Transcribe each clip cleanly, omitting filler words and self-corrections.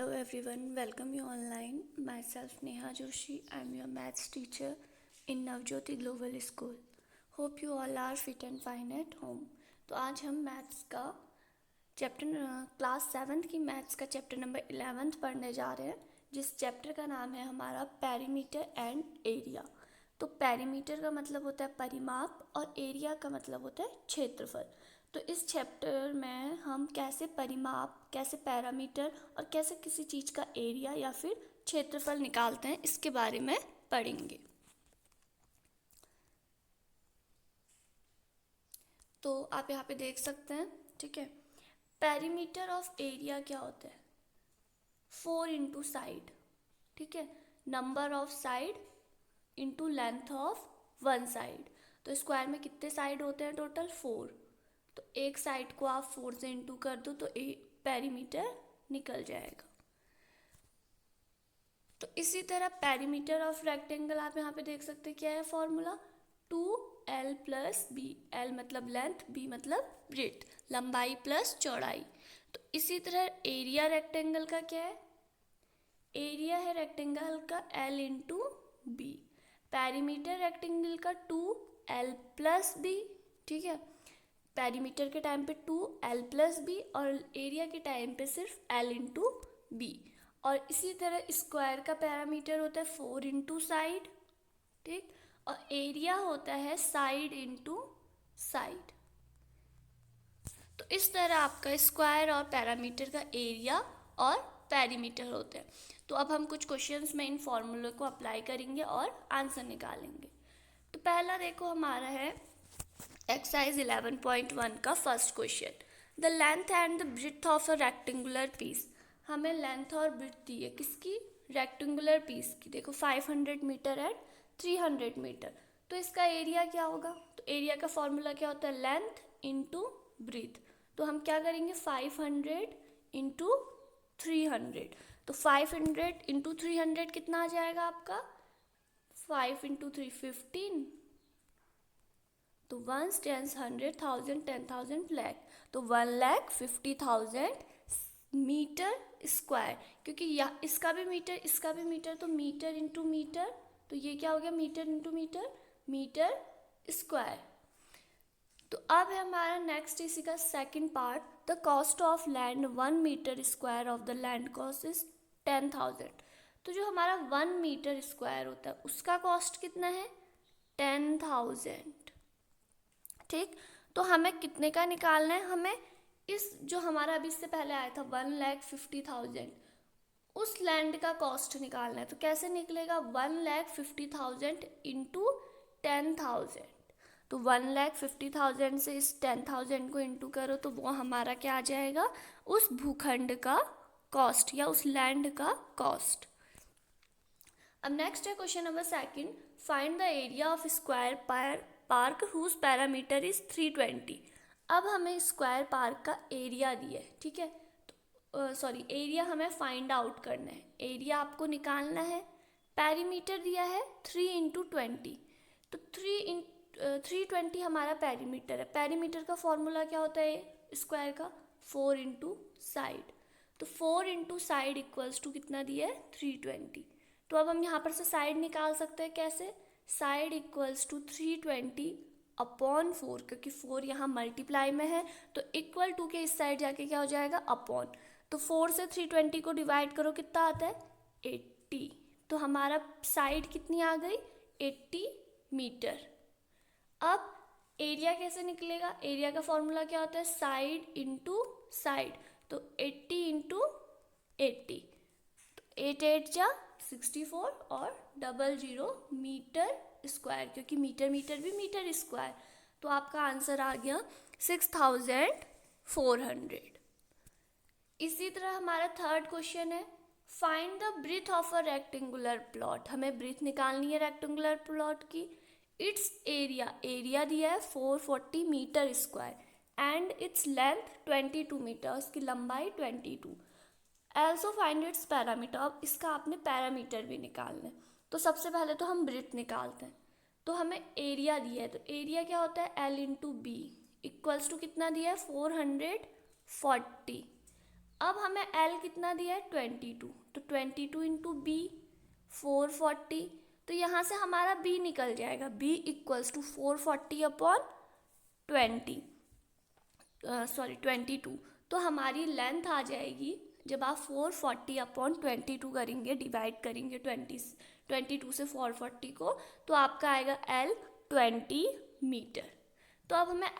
Hello everyone, welcome you online. Myself Neha Joshi. I'm your maths teacher in Navjyoti Global School. Hope you all are fit and fine at home. तो आज हम maths का chapter class 7th की maths का chapter number 11th पढ़ने जा रहे हैं, जिस चैप्टर का नाम है हमारा पेरीमीटर एंड एरिया। तो पेरीमीटर का मतलब होता है परिमाप और एरिया का मतलब होता है क्षेत्रफल। तो इस चैप्टर में हम कैसे परिमाप, कैसे पैरामीटर और कैसे किसी चीज़ का एरिया या फिर क्षेत्रफल निकालते हैं, इसके बारे में पढ़ेंगे। तो आप यहाँ पे देख सकते हैं, ठीक है। पेरीमीटर ऑफ एरिया क्या होता है? 4 इंटू साइड, ठीक है, number of side into length of one side. तो स्क्वायर में कितने साइड होते हैं? टोटल 4। तो एक साइड को आप 4 से इंटू कर दो तो पेरीमीटर निकल जाएगा। तो इसी तरह पेरीमीटर ऑफ रेक्टेंगल आप यहाँ पे देख सकते हैं, क्या है formula? 2l plus B. l मतलब लेंथ, b मतलब ब्रेड्थ, लंबाई प्लस चौड़ाई। तो इसी तरह एरिया रेक्टेंगल का क्या है? एरिया है रेक्टेंगल का l into B. Perimeter rectangle का 2l प्लस बी, ठीक है। पेरीमीटर के टाइम पे 2l प्लस बी और एरिया के टाइम पे सिर्फ l इंटू बी। और इसी तरह स्क्वायर का पैरामीटर होता है 4 इंटू साइड, ठीक, और एरिया होता है साइड इंटू साइड। तो इस तरह आपका स्क्वायर और पैरामीटर का एरिया और पेरीमीटर होते हैं। तो अब हम कुछ क्वेश्चंस में इन फॉर्मूले को अप्लाई करेंगे और आंसर निकालेंगे। तो पहला देखो हमारा है एक्सरसाइज 11.1 का first question. The length and the breadth of a rectangular piece. हमें लेंथ और ब्रेड्थ दी है किसकी? रेक्टेंगुलर पीस की। देखो 500 मीटर एंड 300 मीटर। तो इसका एरिया क्या होगा? तो एरिया का फॉर्मूला क्या होता है? Length into breadth. तो हम क्या करेंगे? 500 इंटू 300। तो 500 इंटू 300 कितना आ जाएगा आपका? 5 इंटू 3 15। तो 1 10 100,000 10,000 लाख। तो 1,50,000 मीटर स्क्वायर, क्योंकि इसका भी मीटर इसका भी मीटर, तो मीटर इंटू मीटर। तो ये क्या हो गया? Metre into metre, metre square. तो अब है हमारा नेक्स्ट इसी का second part. The cost of land 1 metre square of the land cost is 10,000। तो जो हमारा 1 मीटर स्क्वायर होता है उसका कॉस्ट कितना है? 10,000, ठीक। तो हमें कितने का निकालना है? हमें इस जो हमारा अभी इससे पहले आया था 1,50,000, उस लैंड का कॉस्ट निकालना है। तो कैसे निकलेगा? 1,50,000 इंटू 10,000। तो 1,50,000 से इस 10,000 को इंटू करो तो वो हमारा क्या आ जाएगा? उस भूखंड का कॉस्ट या उस लैंड का कॉस्ट। अब नेक्स्ट है question number second. Find the area of square park whose parameter is 320। अब हमें स्क्वायर पार्क का एरिया दिया है, ठीक है। सॉरी, एरिया हमें फाइंड आउट करना है, एरिया आपको निकालना है। पेरीमीटर दिया है 3 इंटू 20। तो 320 हमारा पेरीमीटर है। पेरीमीटर का फॉर्मूला क्या होता है स्क्वायर का? 4 इंटू साइड। तो 4 इंटू साइड इक्वल्स टू कितना दिया है? 320। तो अब हम यहाँ पर से साइड निकाल सकते हैं। कैसे? साइड इक्वल्स टू 320 अपॉन 4, क्योंकि 4 यहाँ मल्टीप्लाई में है तो इक्वल टू के इस साइड जाके क्या हो जाएगा? अपॉन। तो 4 से 320 को डिवाइड करो, कितना आता है? 80। तो हमारा साइड कितनी आ गई? 80 मीटर। अब एरिया कैसे निकलेगा? एरिया का फॉर्मूला क्या होता है? Side into side. तो 80 इंटू 80, तो 8 8 जा 64 और 00 मीटर स्क्वायर, क्योंकि मीटर मीटर भी मीटर स्क्वायर। तो आपका आंसर आ गया 6,400। इसी तरह हमारा थर्ड क्वेश्चन है find the breadth of a rectangular plot. हमें ब्रेड्थ निकालनी है रेक्टेंगुलर प्लॉट की। इट्स एरिया, एरिया दिया है 440 metre square and its length 22 metre, उसकी लंबाई 22। Also find its parameter. अब इसका आपने पैरामीटर भी निकालना है। तो सबसे पहले तो हम ब्रेड्थ निकालते हैं। तो हमें एरिया दिया है, तो एरिया क्या होता है? L into B equals to कितना दिया है? 440। अब हमें एल कितना दिया है 22, तो 22 इंटू बी 440, तो यहाँ से हमारा बी निकल जाएगा, बी इक्वल्स टू 440 अपॉन 22, तो हमारी लेंथ आ जाएगी, जब आप 440 अपॉन 22 करेंगे, डिवाइड करेंगे 22 से 440 को, तो आपका आएगा एल 20 मीटर। तो अब हमें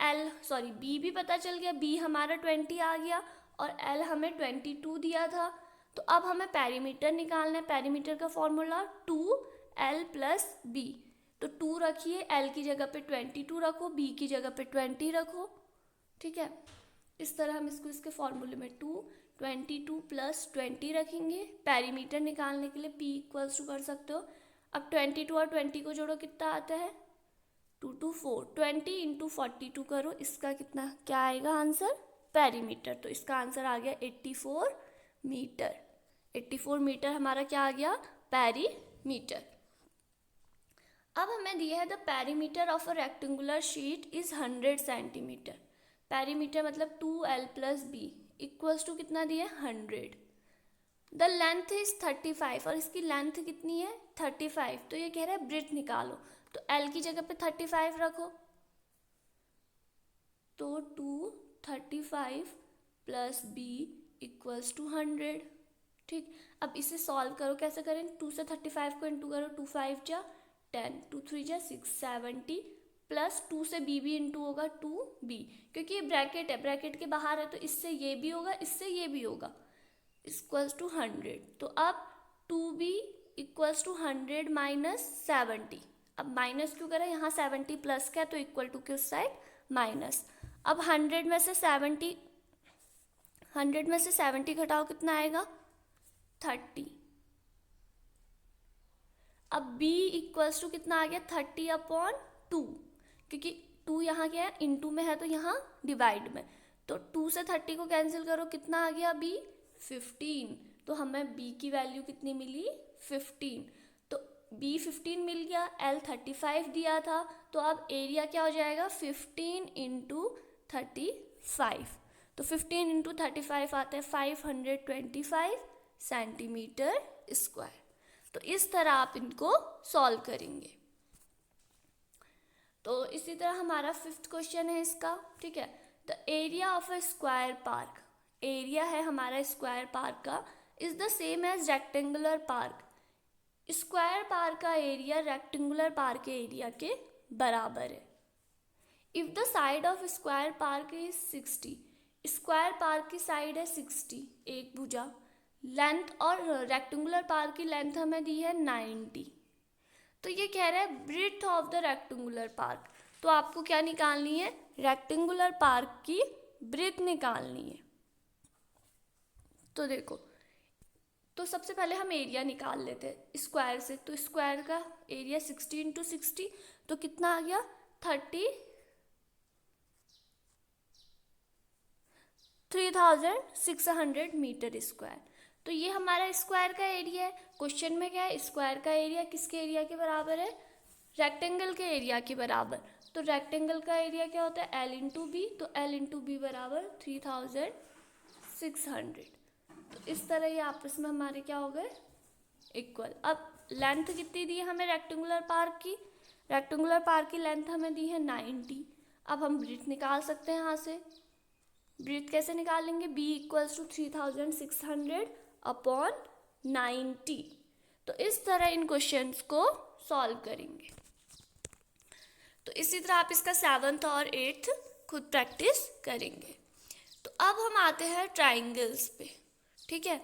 बी भी पता चल गया, बी हमारा 20 आ गया और एल हमें 22 दिया था। तो अब हमें पेरीमीटर निकालना है, पेरीमीटर का फॉर्मूला 2l प्लस बी, तो 2 रखिए, एल की जगह पे 22 रखो, बी की जगह पे 20 रखो, ठीक है। इस तरह हम इसको इसके फॉर्मूले में 22 प्लस 20 रखेंगे। पेरीमीटर निकालने के लिए p इक्वल्स टू कर सकते हो, अब 22 और 20 को जोड़ो, कितना आता है 2 2 4, 20 इंटू 42 करो, इसका कितना क्या आएगा आंसर, पेरीमीटर। तो इसका आंसर आ गया 84 मीटर। 84 मीटर हमारा क्या आ गया, पेरीमीटर। अब हमें दिया है the perimeter of a rectangular sheet is 100 centimetre. Perimeter मतलब 2l plus B equals to कितना दिया है 100। द लेंथ इज 35 और इसकी लेंथ कितनी है 35, तो ये कह रहा है ब्रेड्थ निकालो, तो l की जगह पे 35 रखो, तो 235 प्लस बी इक्वल्स टू 100, ठीक। अब इसे सॉल्व करो, कैसे करें, 2 से 35 को इंटू करो, 2 5 जा 10, 2 3 जा 6, 70 प्लस 2 से बी भी इंटू होगा 2b, क्योंकि ये ब्रैकेट है, ब्रैकेट के बाहर है, तो इससे ये भी होगा, इससे ये भी होगा, इक्वल्स टू 100। तो अब 2b इक्वल्स टू 100 माइनस 70, अब माइनस क्यों करें, यहाँ 70 प्लस का है तो इक्वल टू के उस साइड माइनस। अब 100 में से 70 घटाओ, कितना आएगा 30। अब b इक्वल्स टू कितना आ गया 30 अपॉन 2, क्योंकि 2 यहाँ क्या है इनटू में है, तो यहाँ डिवाइड में, तो 2 से 30 को कैंसिल करो, कितना आ गया b 15, तो हमें b की वैल्यू कितनी मिली 15, तो b 15 मिल गया, l 35 दिया था, तो अब एरिया क्या हो जाएगा 15 इंटू 35, तो 15 इंटू 35 आता है 525 सेंटीमीटर स्क्वायर। तो इस तरह आप इनको सॉल्व करेंगे। तो इसी तरह हमारा 5th क्वेश्चन है इसका, ठीक है। The area of a square park, area है हमारा स्क्वायर पार्क का, is the same as rectangular park. Square park का एरिया रेक्टेंगुलर पार्क के एरिया के बराबर है। If the side of square park is 60, square park की साइड है 60, एक भुजा, लेंथ और रेक्टेंगुलर पार्क की लेंथ हमें दी है 90, तो ये कह रहा है breadth of the rectangular park, तो आपको क्या निकालनी है, रेक्टेंगुलर पार्क की ब्रेड्थ निकालनी है। तो देखो, तो सबसे पहले हम एरिया निकाल लेते हैं स्क्वायर से, तो स्क्वायर का एरिया 60 इंटू 60, तो कितना आ गया 33,600 मीटर स्क्वायर। तो ये हमारा स्क्वायर का एरिया है। क्वेश्चन में क्या है, स्क्वायर का एरिया किसके एरिया के बराबर है, रेक्टेंगल के एरिया के बराबर। तो रेक्टेंगल का एरिया क्या होता है L इंटू बी, तो L इंटू बी बराबर 3600। तो इस तरह ये आपस में हमारे क्या हो गए इक्वल। अब लेंथ कितनी दी है हमें रेक्टेंगुलर पार्क की, रेक्टेंगुलर पार्क की लेंथ हमें दी है 90। अब हम ब्रेड्थ निकाल सकते हैं यहाँ से, ब्रेड्थ कैसे निकालेंगे, b इक्वल्स टू 3600 अपॉन 90। तो इस तरह इन क्वेश्चंस को सॉल्व करेंगे। तो इसी तरह आप इसका 7th और 8th खुद प्रैक्टिस करेंगे। तो अब हम आते हैं ट्राइंगल्स पे, ठीक है।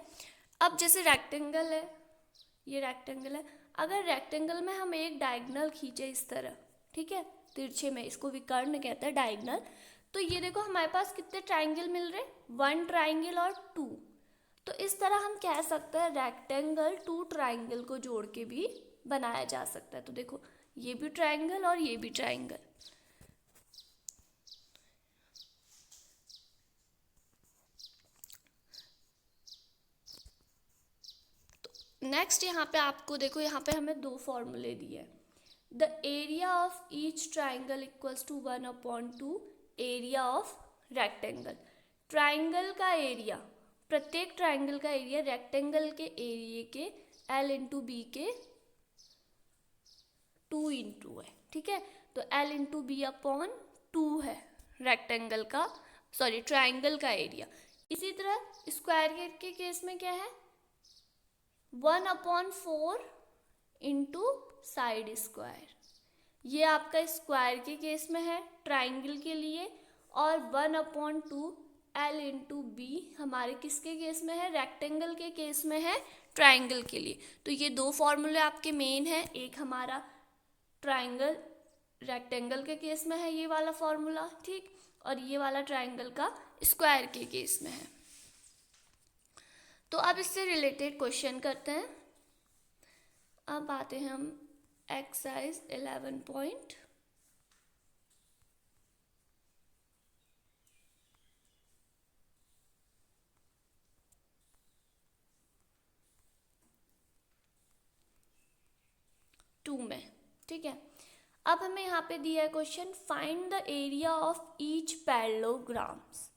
अब जैसे रेक्टेंगल है, ये रेक्टेंगल है, अगर रेक्टेंगल में हम एक डायगोनल खींचे इस तरह, ठीक है, तिरछे में, इसको विकर्ण कहते हैं डायगोनल, तो ये देखो हमारे पास कितने ट्राइंगल मिल रहे, 1 ट्राइंगल और 2। तो इस तरह हम कह सकते हैं रेक्टेंगल 2 ट्राइंगल को जोड़ के भी बनाया जा सकता है। तो देखो ये भी ट्राइंगल और ये भी ट्राइंगल। तो नेक्स्ट यहाँ पे आपको देखो, यहाँ पे हमें 2 फॉर्मूले दिए हैं। The area of each triangle equals to 1/2 area of rectangle. Triangle का एरिया प्रत्येक ट्राइंगल का एरिया रेक्टेंगल के एरिया के L इंटू बी के 2 इंटू है, ठीक है। तो L इंटू बी अपॉन 2 है रेक्टेंगल का, सॉरी ट्राइंगल का एरिया। इसी तरह स्क्वायर के केस में क्या है, 1/4 इंटू साइड स्क्वायर। ये आपका स्क्वायर के केस में है ट्राइंगल के लिए, और 1/2 L इंटू बी हमारे किसके केस में है, रेक्टेंगल के केस में है ट्राइंगल के लिए। तो ये दो फॉर्मूले आपके मेन हैं, एक हमारा ट्राइंगल रेक्टेंगल के केस में है ये वाला फॉर्मूला, ठीक, और ये वाला ट्राइंगल का स्क्वायर के केस में है। तो अब इससे रिलेटेड क्वेश्चन करते हैं। अब आते हैं हम एक्सरसाइज 11.2 में, ठीक है। अब हमें यहाँ पे दिया है question, find the area of each parallelograms.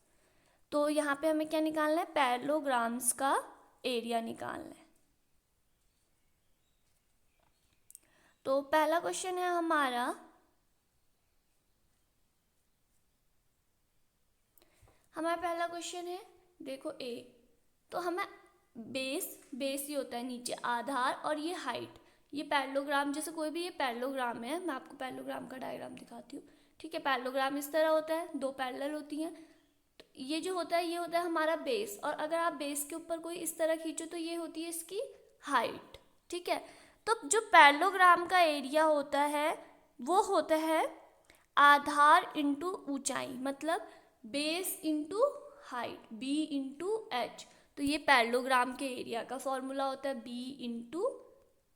तो यहाँ पे हमें क्या निकालना है, पैरेललोग्राम्स का एरिया निकालना है। तो पहला क्वेश्चन है हमारा, पहला क्वेश्चन है, देखो ए, तो हमें बेस ये होता है नीचे आधार, और ये हाइट, ये पैरेललोग्राम, जैसे कोई भी ये पैरेललोग्राम है, मैं आपको पैरेललोग्राम का डायग्राम दिखाती हूँ, ठीक है। पैरेललोग्राम इस तरह होता है, दो पैरेलल होती हैं। तो ये जो होता है ये होता है हमारा बेस, और अगर आप बेस के ऊपर कोई इस तरह खींचो तो ये होती है इसकी हाइट, ठीक है। तो जो पैरेललोग्राम का एरिया होता है वो होता है आधार इंटू ऊंचाई, मतलब base into height, B into H. तो ये पैरेललोग्राम के एरिया का फॉर्मूला होता है बी इंटू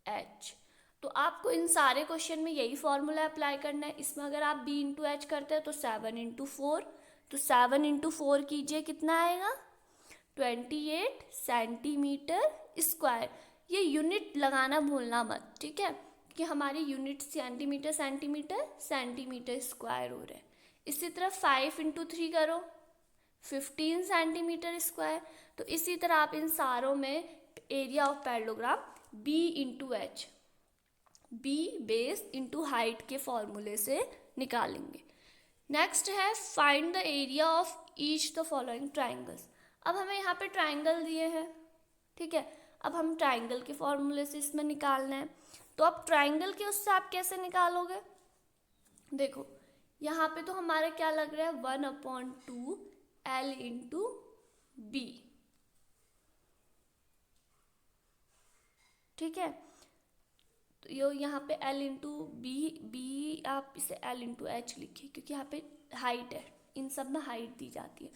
एच। तो आपको इन सारे क्वेश्चन में यही फॉर्मूला अप्लाई करना है। इसमें अगर आप बी इंटू एच करते हैं तो 7 इंटू 4, तो 7 इंटू 4 कीजिए, कितना आएगा, 28 सेंटीमीटर स्क्वायर। ये यूनिट लगाना भूलना मत, ठीक है, कि हमारी यूनिट सेंटीमीटर सेंटीमीटर स्क्वायर हो रहा है। इसी तरह 5 इंटू 3 करो, 15 सेंटीमीटर स्क्वायर। तो इसी तरह आप इन सारों में area of parallelogram B into H, B base into height के फॉर्मूले से निकालेंगे। नेक्स्ट है find the area of each the following triangles. अब हमें यहाँ पे ट्राइंगल दिए हैं, ठीक है। अब हम ट्राइंगल के फॉर्मूले से इसमें निकालना है। तो अब ट्राइंगल के उससे आप कैसे निकालोगे, देखो यहाँ पे तो हमारा क्या लग रहा है, 1/2 L इंटू बी, ठीक है। तो यो यहाँ पे L इंटू बी आप इसे L इंटू एच लिखिए, क्योंकि यहाँ पे हाइट है, इन सब में हाइट दी जाती है।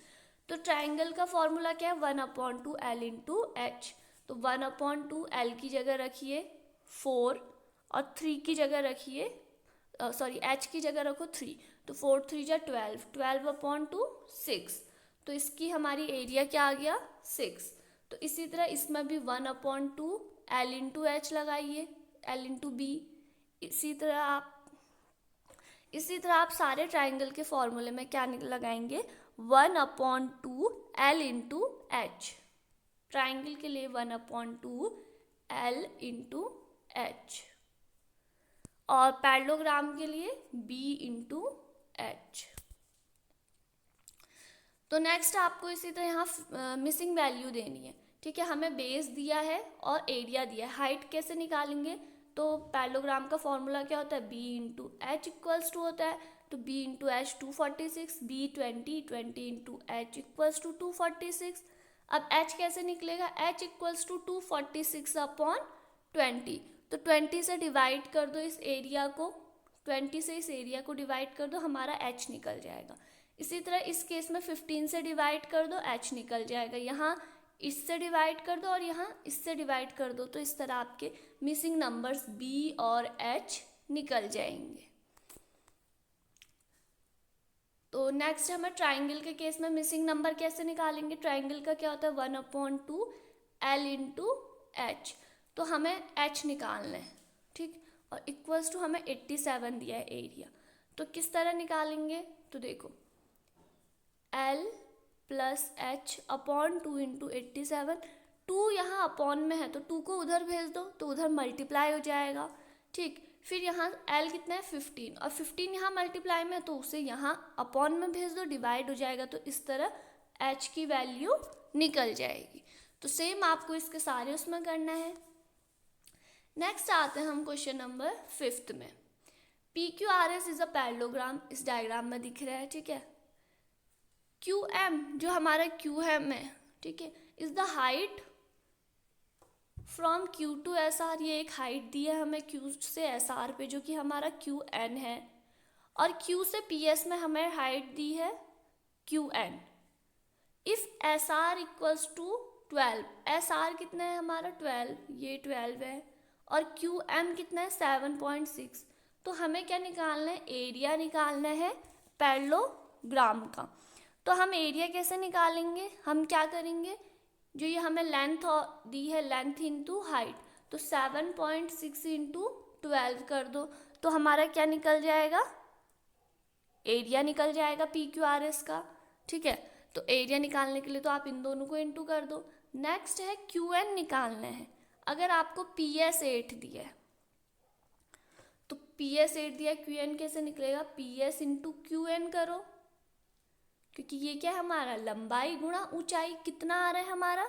तो ट्राइंगल का फॉर्मूला क्या है, 1/2 L इंटू एच। तो 1/2 L की जगह रखिए 4, और 3 की जगह रखिए, सॉरी एच की जगह रखो 3, तो 4 3 जा 12, 12/2 6। तो इसकी हमारी एरिया क्या आ गया, 6। तो इसी तरह इसमें भी 1/2 L इंटू एच लगाइए, L इंटू बी। इसी तरह आप सारे ट्राइंगल के फॉर्मूले में क्या लगाएंगे, 1/2 L इंटू एच। ट्राइंगल के लिए 1/2 L इंटू एच, और पैरेललोग्राम के लिए B इंटू एच। तो नेक्स्ट आपको इसी तरह यहाँ मिसिंग वैल्यू देनी है, ठीक है। हमें बेस दिया है और एरिया दिया है। हाइट कैसे निकालेंगे, तो पैरेललोग्राम का फॉर्मूला क्या होता है, B into H equals to होता है, तो B into H 246, B 20 into H equals to 246। अब h कैसे निकलेगा, h इक्वल्स टू 246/20। तो 20 से डिवाइड कर दो इस एरिया को, 20 से इस एरिया को डिवाइड कर दो, हमारा h निकल जाएगा। इसी तरह इस केस में 15 से डिवाइड कर दो, h निकल जाएगा। यहाँ इससे डिवाइड कर दो और यहाँ इससे डिवाइड कर दो, तो इस तरह आपके मिसिंग नंबर्स b और h निकल जाएंगे। तो नेक्स्ट हमें ट्राइंगल के केस में मिसिंग नंबर कैसे निकालेंगे। ट्राइंगल का क्या होता है, 1/2 L इंटू एच। तो हमें h निकालना है, ठीक, और इक्वल्स टू हमें 87 दिया है एरिया। तो किस तरह निकालेंगे, तो देखो L plus H upon 2 into 87। 2 यहाँ अपॉन में है तो 2 को उधर भेज दो तो उधर मल्टीप्लाई हो जाएगा। ठीक, फिर यहाँ एल कितना है 15 और 15 यहाँ मल्टीप्लाई में है तो उसे यहाँ अपॉन में भेज दो, डिवाइड हो जाएगा। तो इस तरह एच की वैल्यू निकल जाएगी। तो सेम आपको इसके सारे उसमें करना है। नेक्स्ट आते हैं हम क्वेश्चन नंबर 5 में। P Q R S is a parallelogram, इस डायग्राम में दिख रहा है। ठीक है, क्यू एम जो हमारा क्यू एम है, ठीक है, is the height from Q to S R. ये एक हाइट दी है हमें क्यू से एस आर पे जो कि हमारा क्यू एन है, और क्यू से पी एस में हमें हाइट दी है Q N. If S R equals to 12, S R कितना है हमारा 12, ये 12 है, और क्यू एम कितना है 7.6। तो हमें क्या निकालना है, एरिया निकालना है पैरेललोग्राम का। तो हम एरिया कैसे निकालेंगे, हम क्या करेंगे, जो ये हमें लेंथ दी है, लेंथ इंटू हाइट, तो 7.6 इंटू 12 कर दो तो हमारा क्या निकल जाएगा, एरिया निकल जाएगा पी क्यू आर एस का। ठीक है, तो एरिया निकालने के लिए तो आप इन दोनों को इंटू कर दो। नेक्स्ट है क्यू एन निकालना है। अगर आपको पी एस 8 दिया है तो पी एस 8 दिया, क्यू एन कैसे निकलेगा, P S into Q N करो, क्योंकि ये क्या है हमारा लंबाई गुणा ऊंचाई। कितना आ रहा है हमारा,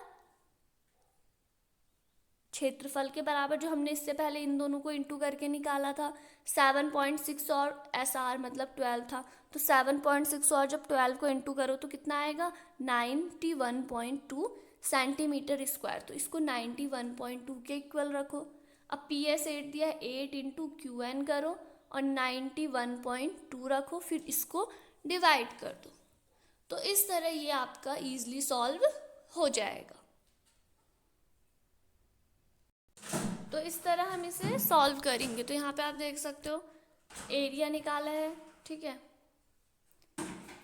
क्षेत्रफल के बराबर, जो हमने इससे पहले इन दोनों को इंटू करके निकाला था। 7.6 और एस आर मतलब 12 था, तो 7.6 और जब 12 को इंटू करो तो कितना आएगा 91.2 सेंटीमीटर स्क्वायर। तो इसको 91.2 के इक्वल रखो। अब पी एस 8 दिया है, 8 इंटू क्यू एन करो और 91.2 रखो, फिर इसको डिवाइड कर दो। तो इस तरह ये आपका इजीली सॉल्व हो जाएगा। तो इस तरह हम इसे सॉल्व करेंगे। तो यहाँ पे आप देख सकते हो एरिया निकाला है। ठीक है,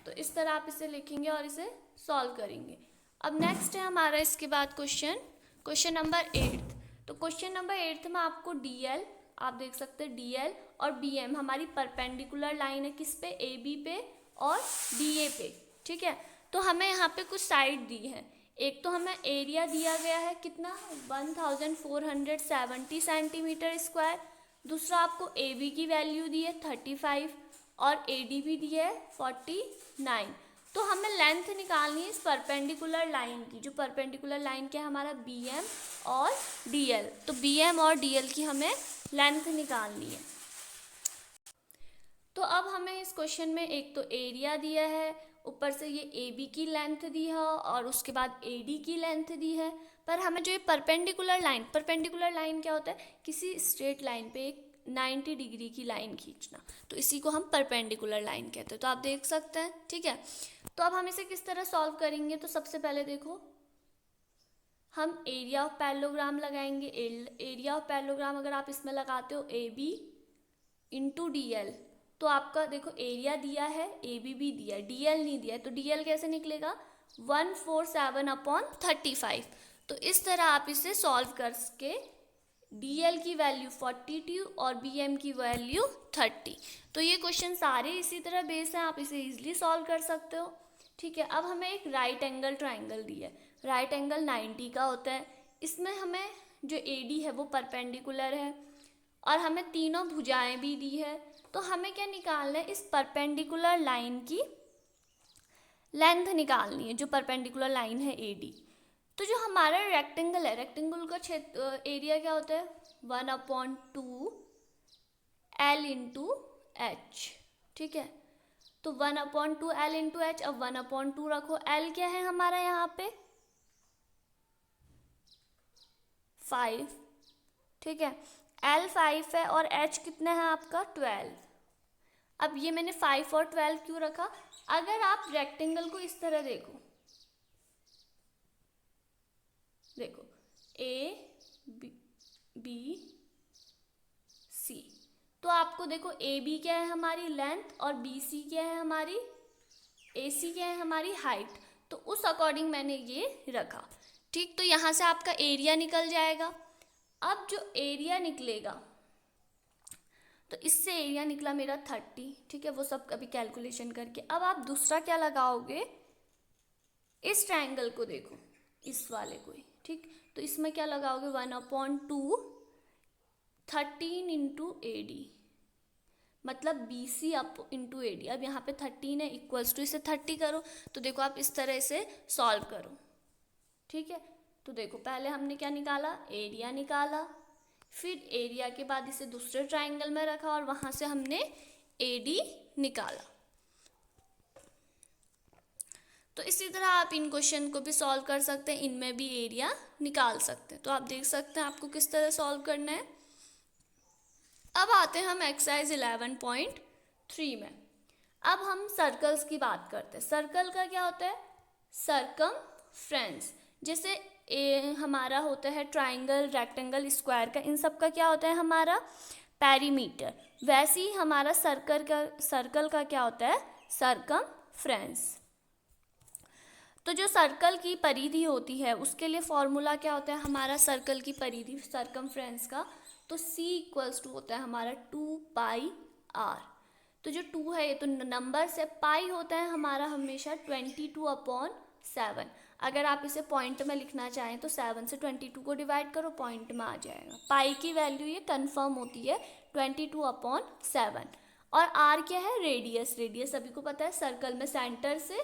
तो इस तरह आप इसे लिखेंगे और इसे सॉल्व करेंगे। अब नेक्स्ट है हमारा इसके बाद क्वेश्चन नंबर 8। तो क्वेश्चन नंबर 8 में आपको डीएल, आप देख सकते हैं डीएल और बीएम हमारी परपेंडिकुलर लाइन है, किस पे, ए बी पे और डीए पे। ठीक है, तो हमें यहाँ पे कुछ साइड दी है। एक तो हमें एरिया दिया गया है कितना 1470 सेंटीमीटर स्क्वायर। दूसरा आपको ए बी की वैल्यू दी है 35 और ए डी भी दी है 49। तो हमें लेंथ निकालनी है इस परपेंडिकुलर लाइन की, जो परपेंडिकुलर लाइन क्या है हमारा बी एम और डी एल। तो बी एम और डी एल की हमें लेंथ निकालनी है। तो अब हमें इस क्वेश्चन में एक तो एरिया दिया है, ऊपर से ये ए बी की लेंथ दी है और उसके बाद ए डी की लेंथ दी है। पर हमें जो ये परपेंडिकुलर लाइन क्या होता है, किसी स्ट्रेट लाइन पे एक 90 डिग्री की लाइन खींचना, तो इसी को हम परपेंडिकुलर लाइन कहते हैं। तो आप देख सकते हैं। ठीक है, तो अब हम इसे किस तरह सॉल्व करेंगे, तो सबसे पहले देखो हम एरिया ऑफ पैरेललोग्राम लगाएंगे। एरिया ऑफ पैरेललोग्राम अगर आप इसमें लगाते हो A B into D L, तो आपका देखो एरिया दिया है, ए बी भी दिया है, डी एल नहीं दिया है, तो डी एल कैसे निकलेगा 147/35। तो इस तरह आप इसे सॉल्व करके डी एल की वैल्यू 42 और बी एम की वैल्यू 30। तो ये क्वेश्चन सारे इसी तरह बेस हैं, आप इसे इजीली सॉल्व कर सकते हो। ठीक है, अब हमें एक राइट एंगल ट्राइंगल दी है। राइट एंगल 90 का होता है। इसमें हमें जो ए डी है वो परपेंडिकुलर है और हमें तीनों भुजाएं भी दी है। तो हमें क्या निकालना है, इस परपेंडिकुलर लाइन की लेंथ निकालनी है, जो परपेंडिकुलर लाइन है ए डी। तो जो हमारा रेक्टेंगल है, रेक्टेंगल का क्षेत्र एरिया क्या होता है 1/2 एल इंटू एच। ठीक है, तो 1/2 एल इंटू एच। अब 1/2 रखो, एल क्या है हमारा यहाँ पे 5। ठीक है, एल 5 है और एच कितना है आपका 12। अब ये मैंने 5 और 12 क्यों रखा, अगर आप रेक्टेंगल को इस तरह देखो ए बी सी, तो आपको देखो ए बी क्या है हमारी लेंथ और बी सी क्या है हमारी, ए सी क्या है हमारी हाइट। तो उस अकॉर्डिंग मैंने ये रखा। ठीक, तो यहाँ से आपका एरिया निकल जाएगा। अब जो एरिया निकलेगा, तो इससे एरिया निकला मेरा 30। ठीक है, वो सब कभी कैलकुलेशन करके। अब आप दूसरा क्या लगाओगे, इस ट्रायंगल को देखो, इस वाले को ही, ठीक। तो इसमें क्या लगाओगे, 1/2 13 इंटू AD, मतलब BC अप इंटू AD। अब यहाँ पे 13 है, इक्वल्स टू इसे 30 करो। तो देखो आप इस तरह से सॉल्व करो, ठीक है। तो देखो पहले हमने क्या निकाला, एरिया निकाला, फिर एरिया के बाद इसे दूसरे ट्रायंगल में रखा और वहाँ से हमने AD निकाला। तो इसी तरह आप इन क्वेश्चन को भी सॉल्व कर सकते हैं, इनमें भी एरिया निकाल सकते हैं। तो आप देख सकते हैं आपको किस तरह सॉल्व करना है। अब आते हैं हम एक्सरसाइज 11.3 में। अब हम सर्कल्स की बात करते हैं। सर्कल का क्या होता है, सर्कमफ्रेंस। जैसे हमारा होता है ट्राइंगल, रेक्टेंगल, स्क्वायर का, इन सब का क्या होता है हमारा पेरीमीटर। वैसे ही हमारा सर्कल का क्या होता है, सर्कमफ्रेंस। तो जो सर्कल की परिधि होती है उसके लिए फॉर्मूला क्या होता है हमारा, सर्कल की परिधि सर्कमफ्रेंस का, तो C इक्वल्स टू होता है हमारा 2πr। तो जो 2 है ये तो नंबर से, पाई होता है हमारा हमेशा 22/7। अगर आप इसे पॉइंट में लिखना चाहें तो 7 से 22 को डिवाइड करो, पॉइंट में आ जाएगा। पाई की वैल्यू ये कंफर्म होती है 22/7। और R क्या है, रेडियस। रेडियस सभी को पता है, सर्कल में सेंटर से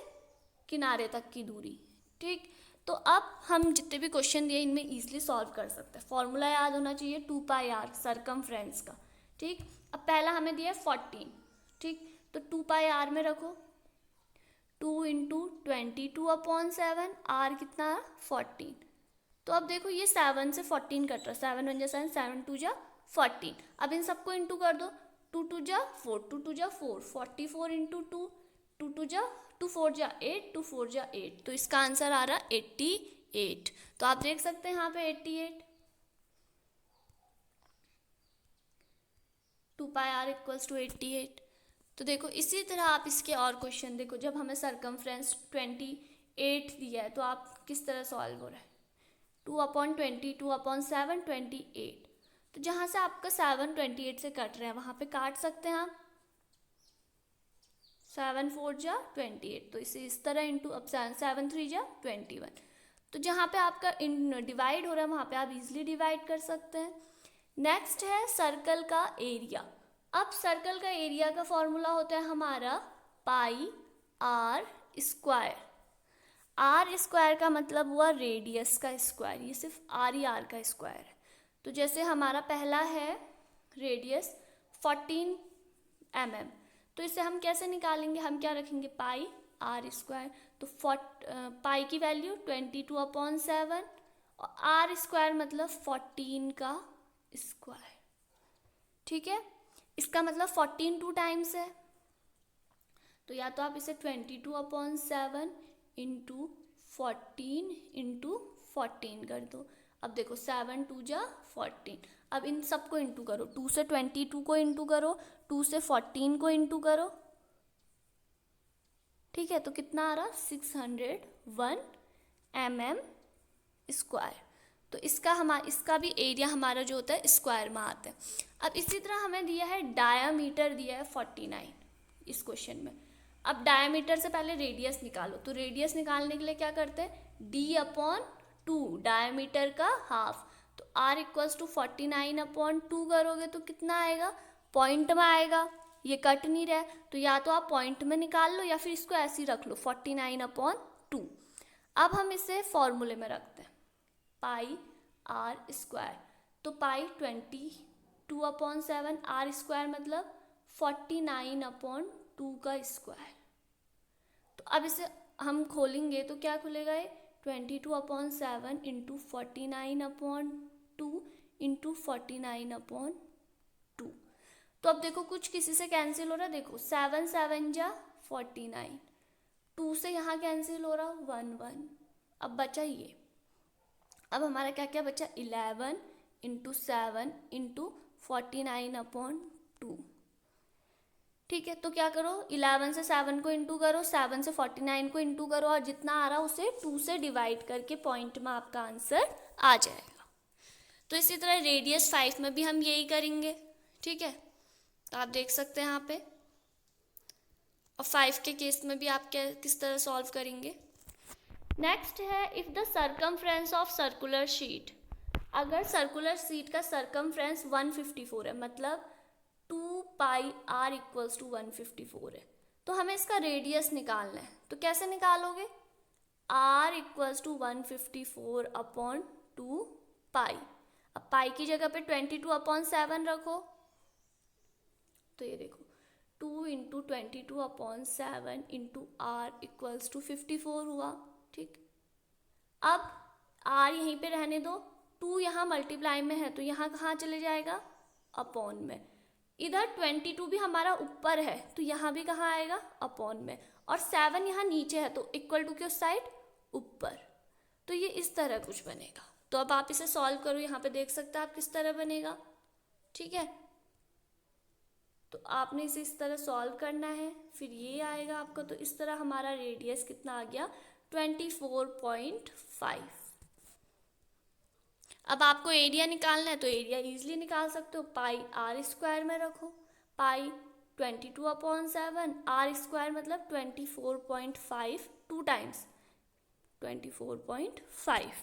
किनारे तक की दूरी, ठीक। तो अब हम जितने भी क्वेश्चन दिए इनमें इजीली सॉल्व कर सकते हैं। फॉर्मूला याद होना चाहिए 2πr सर्कमफ्रेंस का, ठीक। अब पहला हमें दिया 14, ठीक। तो 2πr में रखो, 2 इंटू 22/7, R कितना 14। तो अब देखो ये 7 से 14 कट रहा है, 7 1 जा 7, 7 2 जा 14। अब इन सबको इंटू कर दो, 2 2 जा 4, 2 2 जा 4, 44 इंटू 2, 2 2 जा 2 4 जा 8, 2 4 जा 8। तो इसका आंसर आ रहा 88। तो आप देख सकते हैं यहाँ पे 88, 2πr इक्वल्स टू 88। तो देखो इसी तरह आप इसके और क्वेश्चन देखो, जब हमें सर्कमफ्रेंस 28 दिया है तो आप किस तरह सॉल्व हो रहा है, 2/20, 2/7, 28। तो जहाँ से आपका 7 28 से कट रहा है वहाँ पे काट सकते हैं आप, 7 4 जा 28। तो इसे इस तरह इंटू, अब 7 3 जा 21। तो जहाँ पे आपका डिवाइड हो रहा है वहाँ पे आप इजीली डिवाइड कर सकते हैं। नेक्स्ट है सर्कल का एरिया। अब सर्कल का एरिया का फॉर्मूला होता है हमारा πr²। R स्क्वायर का मतलब हुआ रेडियस का स्क्वायर, ये सिर्फ R का स्क्वायर है। तो जैसे हमारा पहला है रेडियस 14 mm, तो इसे हम कैसे निकालेंगे, हम क्या रखेंगे πr²। तो पाई की वैल्यू 22/7 और R² मतलब 14 का स्क्वायर, ठीक है। इसका मतलब 14 2 टाइम्स है, तो या तो आप इसे 22/7 इंटू 14 कर दो। अब देखो 7 2 जा 14। अब इन सबको इंटू करो, 2 से 22 को इंटू करो, 2 से 14 को इंटू करो, ठीक है। तो कितना आ रहा 601 mm²। तो इसका भी एरिया हमारा जो होता है स्क्वायर में आता है। अब इसी तरह हमें दिया है डायामीटर, दिया है 49 इस क्वेश्चन में। अब डायामीटर से पहले रेडियस निकालो, तो रेडियस निकालने के लिए क्या करते हैं, D/2, डायामीटर का हाफ। तो R इक्वल्स टू 49/2 करोगे तो कितना आएगा, पॉइंट में आएगा, ये कट नहीं रहा है। तो या तो आप पॉइंट में निकाल लो या फिर इसको ऐसे ही रख लो 49/2। अब हम इसे फॉर्मूले में रखते हैं πr²। तो पाई 22/7, R² मतलब 49/2 का स्क्वायर। तो अब इसे हम खोलेंगे तो क्या खुलेगा, ये 22/7 इंटू 49/2 इंटू 49/2। तो अब देखो कुछ किसी से कैंसिल हो रहा है, देखो 7 7 जा 49, 2 से यहाँ कैंसिल हो रहा 1 1। अब बचा ये, अब हमारा क्या क्या बचा, 11 इंटू 7 इंटू 49/2, ठीक है। तो क्या करो, 11 से 7 को इंटू करो, 7 से 49 को इंटू करो, और जितना आ रहा उसे 2 से डिवाइड करके पॉइंट में आपका आंसर आ जाएगा। तो इसी तरह रेडियस 5 में भी हम यही करेंगे, ठीक है। तो आप देख सकते हैं यहाँ पे, और 5 के केस में भी आप किस तरह सॉल्व करेंगे। नेक्स्ट है if the circumference of circular sheet, अगर सर्कुलर शीट का सर्कमफ्रेंस 154 है, मतलब 2 पाई आर इक्वल्स टू 154 है, तो हमें इसका रेडियस निकालना है। तो कैसे निकालोगे? आर इक्वल्स टू 154 अपॉन 2 पाई। अब पाई की जगह पे 22/7 रखो, तो ये देखो 2 into 22/7 into R equals to 54 हुआ। ठीक, अब आर यहीं पे रहने दो, 2 यहाँ मल्टीप्लाई में है तो यहाँ कहाँ चले जाएगा? अपॉन में। इधर 22 भी हमारा ऊपर है तो यहाँ भी कहाँ आएगा? अपॉन में। और 7 यहाँ नीचे है तो इक्वल टू के उस साइड ऊपर। तो ये इस तरह कुछ बनेगा। तो अब आप इसे सॉल्व करो, यहाँ पे देख सकते हैं आप किस तरह बनेगा। ठीक है, तो आपने इसे इस तरह सॉल्व करना है, फिर ये आएगा आपका। तो इस तरह हमारा रेडियस कितना आ गया? 24.5। अब आपको एरिया निकालना है तो एरिया इजीली निकाल सकते हो, पाई आर स्क्वायर में रखो। पाई 22/7, आर स्क्वायर मतलब 24.5, 2 टाइम्स 24.5।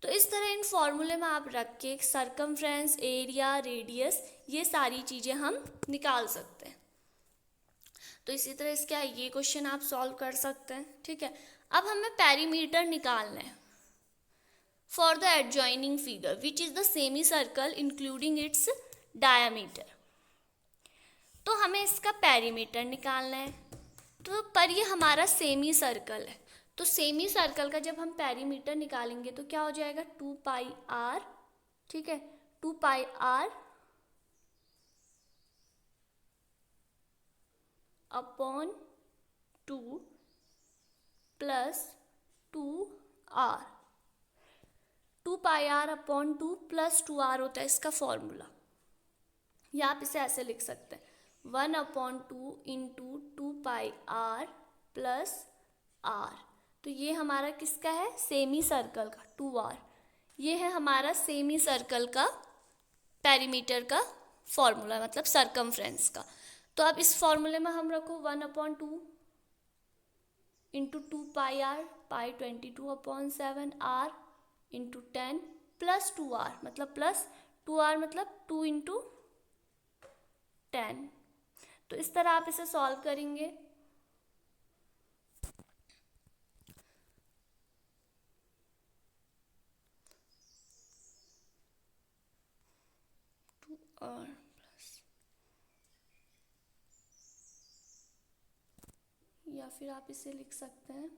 तो इस तरह इन फॉर्मूले में आप रख के सर्कमफ्रेंस, एरिया, रेडियस, ये सारी चीज़ें हम निकाल सकते हैं। तो इसी तरह इसका ये क्वेश्चन आप सॉल्व कर सकते हैं। ठीक है, अब हमें पेरीमीटर निकालना है for the adjoining figure which is the semi circle including it's diameter. तो हमें इसका पेरीमीटर निकालना है, तो पर ये हमारा सेमी सर्कल है, तो सेमी सर्कल का जब हम पेरीमीटर निकालेंगे तो क्या हो जाएगा? 2 पाई आर। ठीक है, 2 pi r upon 2 plus 2 r. 2 pi r upon 2 plus 2 r होता है इसका फॉर्मूला, या आप इसे ऐसे लिख सकते हैं 1/2 into 2 pi R plus R. तो ये हमारा किसका है? सेमी सर्कल का 2r। ये है हमारा सेमी सर्कल का पेरीमीटर का फॉर्मूला, मतलब सर्कमफ्रेंस का। तो अब इस फॉर्मूले में हम रखो 1/2 into 2 pi R, pi 22/7 R into 10 plus 2r, मतलब प्लस 2r मतलब 2 इंटू 10। तो इस तरह आप इसे सॉल्व करेंगे। और प्लस, या फिर आप इसे लिख सकते हैं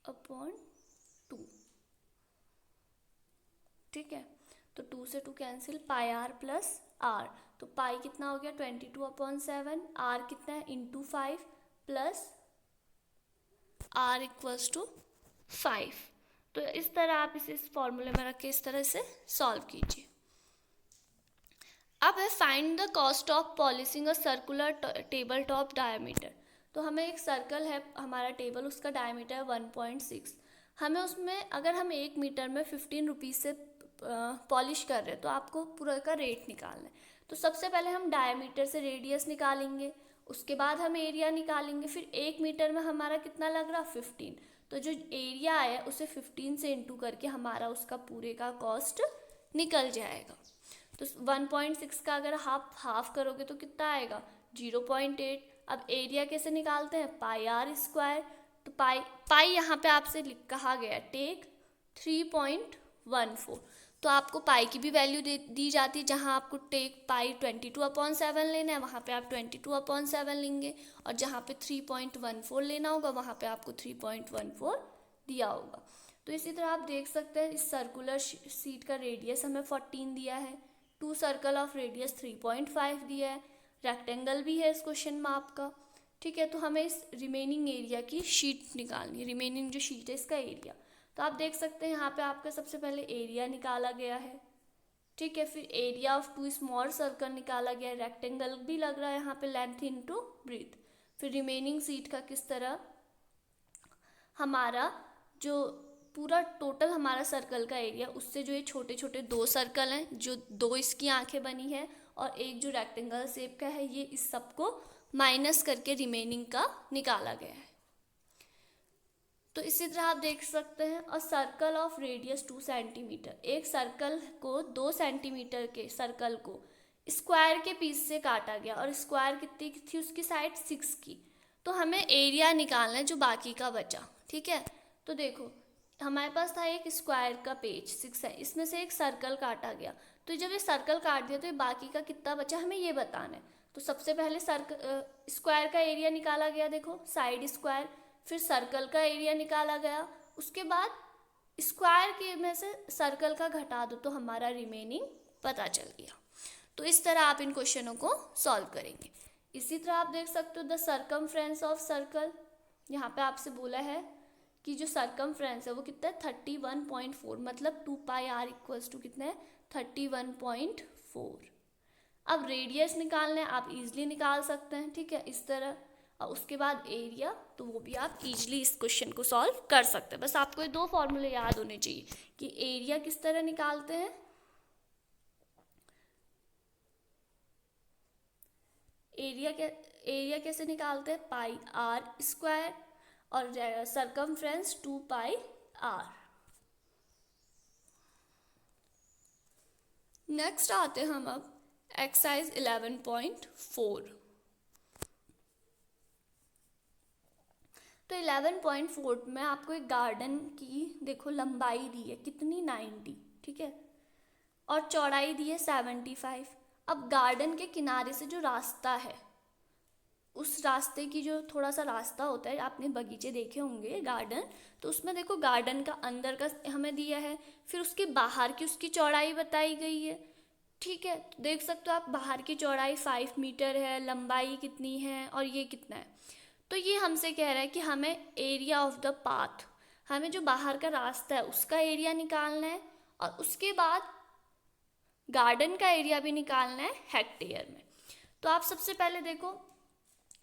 अपॉन 2। ठीक है, तो 2 से 2 cancel, pi R plus R. तो पाई कितना हो गया? 22/7, आर कितना है? Into 5 plus R equals to 5। तो इस तरह आप इसे इस फॉर्मूले में रख के इस तरह से सॉल्व कीजिए। अब है find the cost of polishing a circular table top diameter. तो हमें एक सर्कल है हमारा टेबल, उसका डायमीटर है 1.6। हमें उसमें अगर हम 1 मीटर में 15 रुपीज़ से पॉलिश कर रहे हैं तो आपको पूरा का रेट निकालना है। तो सबसे पहले हम डायमीटर से रेडियस निकालेंगे, उसके बाद हम एरिया निकालेंगे, फिर 1 मीटर में हमारा कितना लग रहा? 15। तो जो एरिया है उसे 15 से इंटू करके हमारा उसका पूरे का कॉस्ट निकल जाएगा। तो 1.6 का अगर हाफ करोगे तो कितना आएगा? 0.8। अब एरिया कैसे निकालते हैं? पाई आर स्क्वायर। तो पाई यहाँ पे आपसे कहा गया टेक 3.14। तो आपको पाई की भी वैल्यू दी जाती है, जहाँ आपको टेक पाई 22/7 लेना है वहाँ पे आप 22/7 लेंगे, और जहाँ पे 3.14 लेना होगा वहाँ पे आपको 3.14 दिया होगा। तो इसी तरह आप देख सकते हैं इस सर्कुलर शीट का रेडियस हमें 14 दिया है, 2 सर्कल ऑफ रेडियस 3.5 दिया है, रेक्टेंगल भी है इस क्वेश्चन में आपका। ठीक है, तो हमें इस रिमेनिंग एरिया की शीट निकालनी है, रिमेनिंग जो शीट है इसका एरिया। तो आप देख सकते हैं यहाँ पे आपका सबसे पहले एरिया निकाला गया है। ठीक है, फिर एरिया ऑफ 2 स्मॉल सर्कल निकाला गया है, रेक्टेंगल भी लग रहा है यहाँ पे, लेंथ इनटू ब्रीथ। फिर रिमेनिंग शीट का किस तरह हमारा जो पूरा टोटल हमारा सर्कल का एरिया, उससे जो ये छोटे छोटे दो सर्कल हैं, जो दो इसकी आंखें बनी है और एक जो रेक्टेंगल शेप का है, ये इस सब को माइनस करके रिमेनिंग का निकाला गया है। तो इसी तरह आप देख सकते हैं, और सर्कल ऑफ रेडियस 2 सेंटीमीटर, एक सर्कल को 2 सेंटीमीटर के सर्कल को स्क्वायर के पीस से काटा गया, और स्क्वायर कितनी थी उसकी साइड 6 की। तो हमें एरिया निकालना है जो बाकी का बचा, ठीक है। तो देखो हमारे पास था एक स्क्वायर का पेज 6 है, इसमें से एक सर्कल काटा गया, तो जब ये सर्कल काट दिया तो ये बाकी का कितना बचा हमें ये बताना है। तो सबसे पहले स्क्वायर का एरिया निकाला गया, देखो साइड स्क्वायर, फिर सर्कल का एरिया निकाला गया, उसके बाद स्क्वायर के में से सर्कल का घटा दो तो हमारा रिमेनिंग पता चल गया। तो इस तरह आप इन क्वेश्चनों को सॉल्व करेंगे। इसी तरह आप देख सकते हो द सर्कमफ्रेंस ऑफ सर्कल, यहाँ पे आपसे बोला है कि जो सर्कमफ्रेंस है वो कितना है 31.4, मतलब 2 पाई r इक्वल्स टू कितना है 31.4। अब रेडियस निकालना है, आप इजीली निकाल सकते हैं, ठीक है, इस तरह। और उसके बाद एरिया, तो वो भी आप इजीली इस क्वेश्चन को सॉल्व कर सकते हैं। बस आपको ये दो फॉर्मूले याद होने चाहिए कि एरिया किस तरह निकालते हैं, एरिया कैसे निकालते हैं, पाई आर स्क्वायर, और सर्कमफ्रेंस 2 पाई आर। नेक्स्ट आते हैं हम अब एक्सरसाइज 11.4। तो 11.4 में आपको एक गार्डन की देखो लंबाई दी है कितनी 90, ठीक है, और चौड़ाई दी है 75। अब गार्डन के किनारे से जो रास्ता है, उस रास्ते की जो थोड़ा सा रास्ता होता है, आपने बगीचे देखे होंगे गार्डन, तो उसमें देखो गार्डन का अंदर का हमें दिया है, फिर उसके बाहर की उसकी चौड़ाई बताई गई है, ठीक है। तो देख सकते हो आप बाहर की चौड़ाई 5 मीटर है, लंबाई कितनी है और ये कितना है। तो ये हमसे कह रहा है कि हमें एरिया ऑफ द पाथ, हमें जो बाहर का रास्ता है उसका एरिया निकालना है, और उसके बाद गार्डन का एरिया भी निकालना है हेक्टेयर में। तो आप सबसे पहले देखो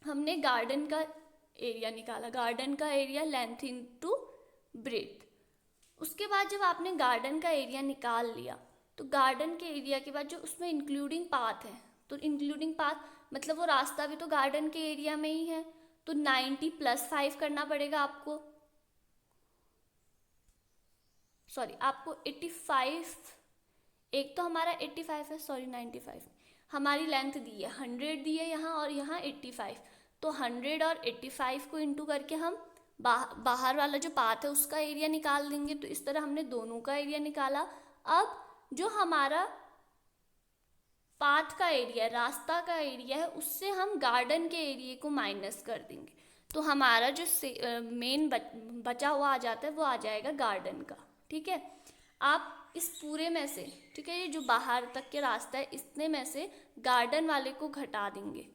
हमने गार्डन का एरिया निकाला, गार्डन का एरिया लेंथ इनटू ब्रेथ। उसके बाद जब आपने गार्डन का एरिया निकाल लिया, तो गार्डन के एरिया के बाद जो उसमें इंक्लूडिंग पाथ है, तो इंक्लूडिंग पाथ मतलब वो रास्ता भी तो गार्डन के एरिया में ही है, तो 90 + 5 करना पड़ेगा आपको, सॉरी आपको 85, एक तो हमारा 85 है, सॉरी 95, हमारी लेंथ दी है 100 दी है यहाँ, और यहाँ 85, तो 100 और 85 को इंटू करके हम बाहर वाला जो पाथ है उसका एरिया निकाल देंगे। तो इस तरह हमने दोनों का एरिया निकाला। अब जो हमारा पाथ का एरिया, रास्ता का एरिया है, उससे हम गार्डन के एरिया को माइनस कर देंगे, तो हमारा जो मेन बचा हुआ आ जाता है वो आ जाएगा गार्डन का, ठीक है। आप इस पूरे में से, ठीक है, ये जो बाहर तक के रास्ता है इतने में से गार्डन वाले को घटा देंगे।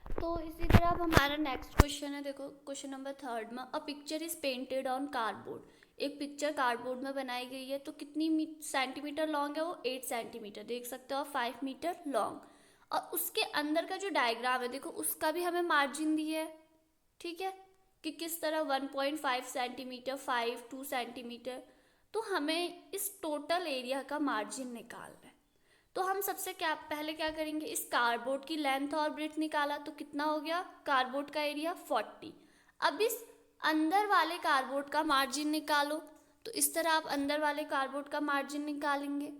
तो इसी तरह अब हमारा नेक्स्ट क्वेश्चन है, देखो क्वेश्चन नंबर 3 में, a picture is painted on cardboard, एक पिक्चर कार्डबोर्ड में बनाई गई है, तो कितनी सेंटीमीटर लॉन्ग है वो 8 सेंटीमीटर, देख सकते हो 5 मीटर लॉन्ग, और उसके अंदर का जो डायग्राम है देखो उसका भी हमें मार्जिन दी है, ठीक है, कि किस तरह 1.5 सेंटीमीटर, 5, 2 सेंटीमीटर। तो हमें इस टोटल एरिया का मार्जिन निकालना है। तो हम सबसे पहले क्या करेंगे, इस कार्डबोर्ड की लेंथ और ब्रेड्थ निकाला, तो कितना हो गया कार्डबोर्ड का एरिया 40। अब इस अंदर वाले कार्डबोर्ड का मार्जिन निकालो, तो इस तरह आप अंदर वाले कार्डबोर्ड का मार्जिन निकालेंगे।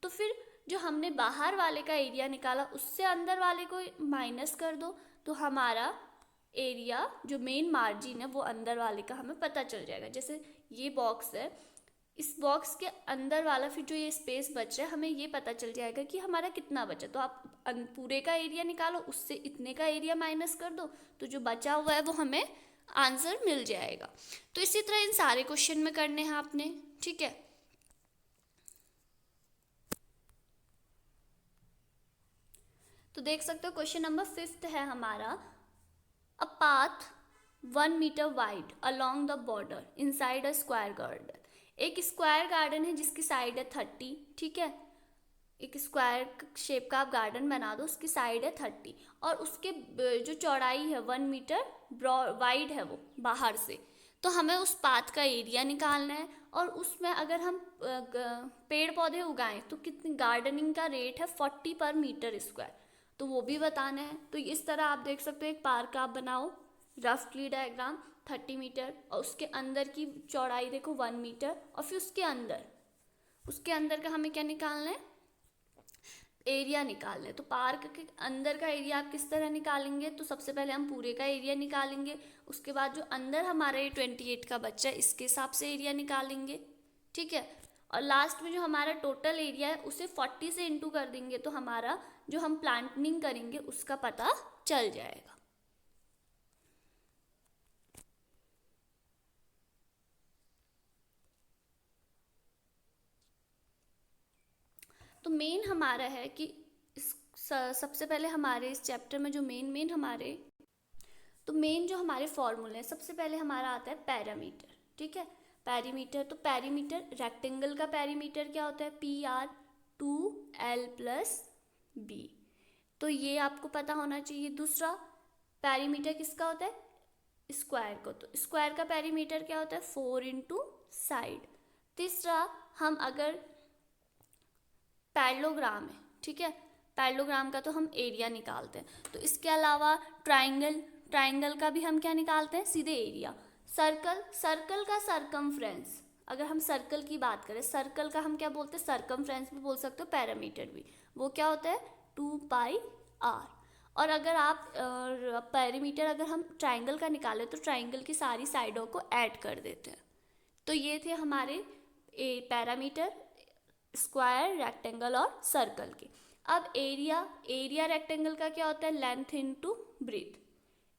तो फिर जो हमने बाहर वाले का एरिया निकाला उससे अंदर वाले को माइनस कर दो, तो हमारा एरिया जो मेन मार्जिन है वो अंदर वाले का हमें पता चल जाएगा। जैसे ये बॉक्स है, इस बॉक्स के अंदर वाला फिर जो ये स्पेस बच रहा है हमें ये पता चल जाएगा कि हमारा कितना बचा। तो आप पूरे का एरिया निकालो, उससे इतने का एरिया माइनस कर दो, तो जो बचा हुआ है वो हमें आंसर मिल जाएगा। तो इसी तरह इन सारे क्वेश्चन में करने हैं आपने, ठीक है। तो देख सकते हो क्वेश्चन नंबर 5 है हमारा, a path 1 metre wide along the border inside a square garden, एक स्क्वायर गार्डन है जिसकी साइड है 30, ठीक है, एक स्क्वायर शेप का आप गार्डन बना दो, उसकी साइड है 30 और उसके जो चौड़ाई है 1 मीटर वाइड है वो बाहर से, तो हमें उस पाथ का एरिया निकालना है। और उसमें अगर हम पेड़ पौधे उगाएं तो कितनी, गार्डनिंग का रेट है 40 पर मीटर स्क्वायर, तो वो भी बताना है। तो इस तरह आप देख सकते हो एक पार्क आप बनाओ, रफ ट्री डायग्राम 30 मीटर और उसके अंदर की चौड़ाई देखो 1 मीटर, और फिर उसके अंदर का हमें क्या निकालना है, एरिया निकालना है। तो पार्क के अंदर का एरिया आप किस तरह निकालेंगे, तो सबसे पहले हम पूरे का एरिया निकालेंगे, उसके बाद जो अंदर हमारा ये 28 का बच्चा है इसके हिसाब से एरिया निकालेंगे, ठीक है। और लास्ट में जो हमारा टोटल एरिया है उसे 40 से इंटू कर देंगे, तो हमारा जो हम प्लांटिंग करेंगे उसका पता चल जाएगा। तो मेन हमारा है कि सबसे पहले हमारे इस चैप्टर में जो मेन जो हमारे फॉर्मूले हैं, सबसे पहले हमारा आता है पैरामीटर, ठीक है। पैरीमीटर, तो पैरीमीटर रेक्टेंगल का पैरीमीटर क्या होता है, PR2L+B, तो ये आपको पता होना चाहिए। दूसरा पैरीमीटर किसका होता है, स्क्वायर को, तो स्क्वायर का पैरीमीटर क्या होता है 4 इंटू साइड। तीसरा हम अगर पैरेललोग्राम है, ठीक है, पैरेललोग्राम का तो हम एरिया निकालते हैं। तो इसके अलावा ट्राइंगल का भी हम क्या निकालते हैं, सीधे एरिया। सर्कल का सरकमफ्रेंस, अगर हम सर्कल की बात करें, सर्कल का हम क्या बोलते हैं, सरकमफ्रेंस भी बोल सकते हो, पैरामीटर भी, वो क्या होता है 2πr। और अगर आप पैरीमीटर अगर हम ट्राइंगल का निकालें तो ट्राइंगल की सारी साइडों को ऐड कर देते हैं। तो ये थे हमारे पैरामीटर, स्क्वायर, रेक्टेंगल और सर्कल के। अब एरिया रेक्टेंगल का क्या होता है, लेंथ इंटू ब्रेथ।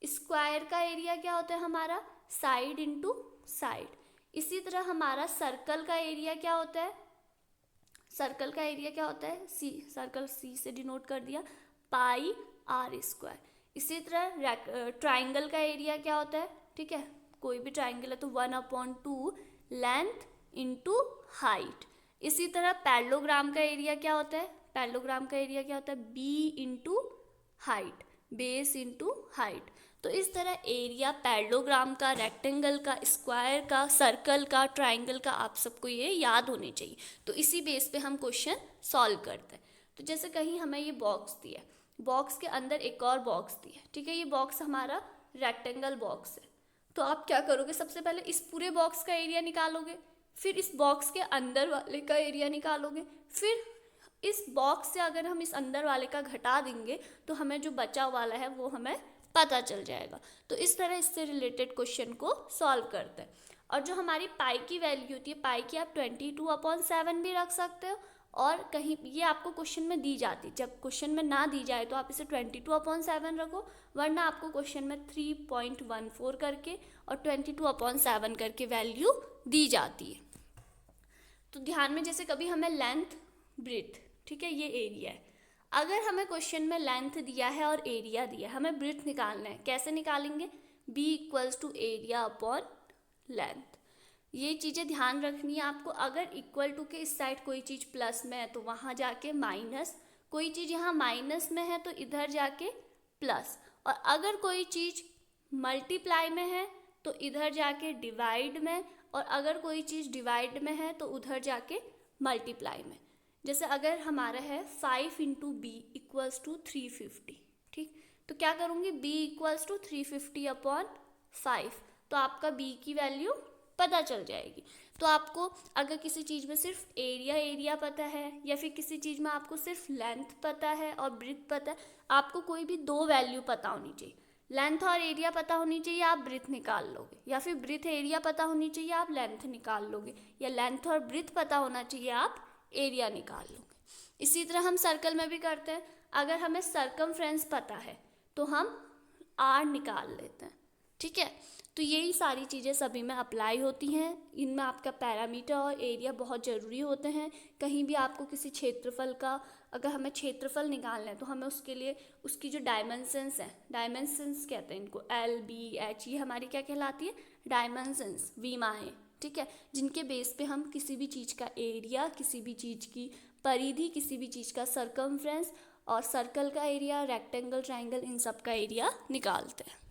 स्क्वायर का एरिया क्या होता है हमारा, साइड इंटू साइड। इसी तरह हमारा सर्कल का एरिया क्या होता है, सर्कल C से डिनोट कर दिया, πr²। इसी तरह ट्राइंगल का एरिया क्या होता है, ठीक है, कोई भी ट्राइंगल है तो 1/2 लेंथ इंटू हाइट। इसी तरह पैरेललोग्राम का एरिया क्या होता है, B into height, base into height. तो इस तरह एरिया पैरेललोग्राम का, रेक्टेंगल का, स्क्वायर का, सर्कल का, ट्राइंगल का आप सबको ये याद होने चाहिए। तो इसी बेस पे हम क्वेश्चन सॉल्व करते हैं। तो जैसे कहीं हमें ये बॉक्स दिया, बॉक्स के अंदर एक और बॉक्स दिया, ठीक है, ये बॉक्स हमारा रेक्टेंगल बॉक्स है। तो आप क्या करोगे, सबसे पहले इस पूरे बॉक्स का एरिया निकालोगे, फिर इस बॉक्स के अंदर वाले का एरिया निकालोगे, फिर इस बॉक्स से अगर हम इस अंदर वाले का घटा देंगे तो हमें जो बचा वाला है वो हमें पता चल जाएगा। तो इस तरह इससे रिलेटेड क्वेश्चन को सॉल्व करते हैं। और जो हमारी पाई की वैल्यू होती है, पाई की आप 22/7 भी रख सकते हो, और कहीं ये आपको क्वेश्चन में दी जाती है। जब क्वेश्चन में ना दी जाए तो आप इसे 22/7 रखो, वरना आपको क्वेश्चन में 3.14 करके और 22/7 करके वैल्यू दी जाती है। तो ध्यान में, जैसे कभी हमें लेंथ, ब्रेथ, ठीक है, ये एरिया है, अगर हमें क्वेश्चन में लेंथ दिया है और एरिया दिया है, हमें ब्रेथ निकालना है, कैसे निकालेंगे, B = एरिया अपॉन लेंथ। ये चीज़ें ध्यान रखनी है आपको। अगर इक्वल टू के इस साइड कोई चीज़ प्लस में है तो वहाँ जाके माइनस, कोई चीज़ यहाँ माइनस में है तो इधर जाके प्लस, और अगर कोई चीज़ मल्टीप्लाई में है तो इधर जाके डिवाइड में, और अगर कोई चीज़ डिवाइड में है तो उधर जाके मल्टीप्लाई में। जैसे अगर हमारा है 5 इंटू B = 350, ठीक, तो क्या करूँगी, B = 350/5, तो आपका B की वैल्यू पता चल जाएगी। तो आपको अगर किसी चीज़ में सिर्फ एरिया पता है, या फिर किसी चीज़ में आपको सिर्फ लेंथ पता है और ब्रेथ पता है, आपको कोई भी 2 वैल्यू पता होनी चाहिए। लेंथ और एरिया पता होनी चाहिए, आप ब्रेथ निकाल लोगे, या फिर ब्रेथ एरिया पता होनी चाहिए, आप लेंथ निकाल लोगे, या लेंथ और ब्रेथ पता होना चाहिए, आप एरिया निकाल लोगे। इसी तरह हम सर्कल में भी करते हैं। अगर हमें सरकमफ्रेंस पता है तो हम R निकाल लेते हैं, ठीक है। तो यही सारी चीज़ें सभी में अप्लाई होती हैं। इनमें आपका पैरामीटर और एरिया बहुत ज़रूरी होते हैं। कहीं भी आपको किसी क्षेत्रफल का, अगर हमें क्षेत्रफल निकालना है तो हमें उसके लिए उसकी जो डायमेंशंस हैं, डायमेंशंस कहते हैं इनको, L, B, H, ये हमारी क्या कहलाती है, डायमेंशंस, विमाएँ, ठीक है, जिनके बेस पे हम किसी भी चीज़ का एरिया, किसी भी चीज़ की परिधि किसी भी चीज़ का सर्कमफ्रेंस और सर्कल का एरिया, रेक्टेंगल, ट्राइंगल, इन सब का एरिया निकालते हैं।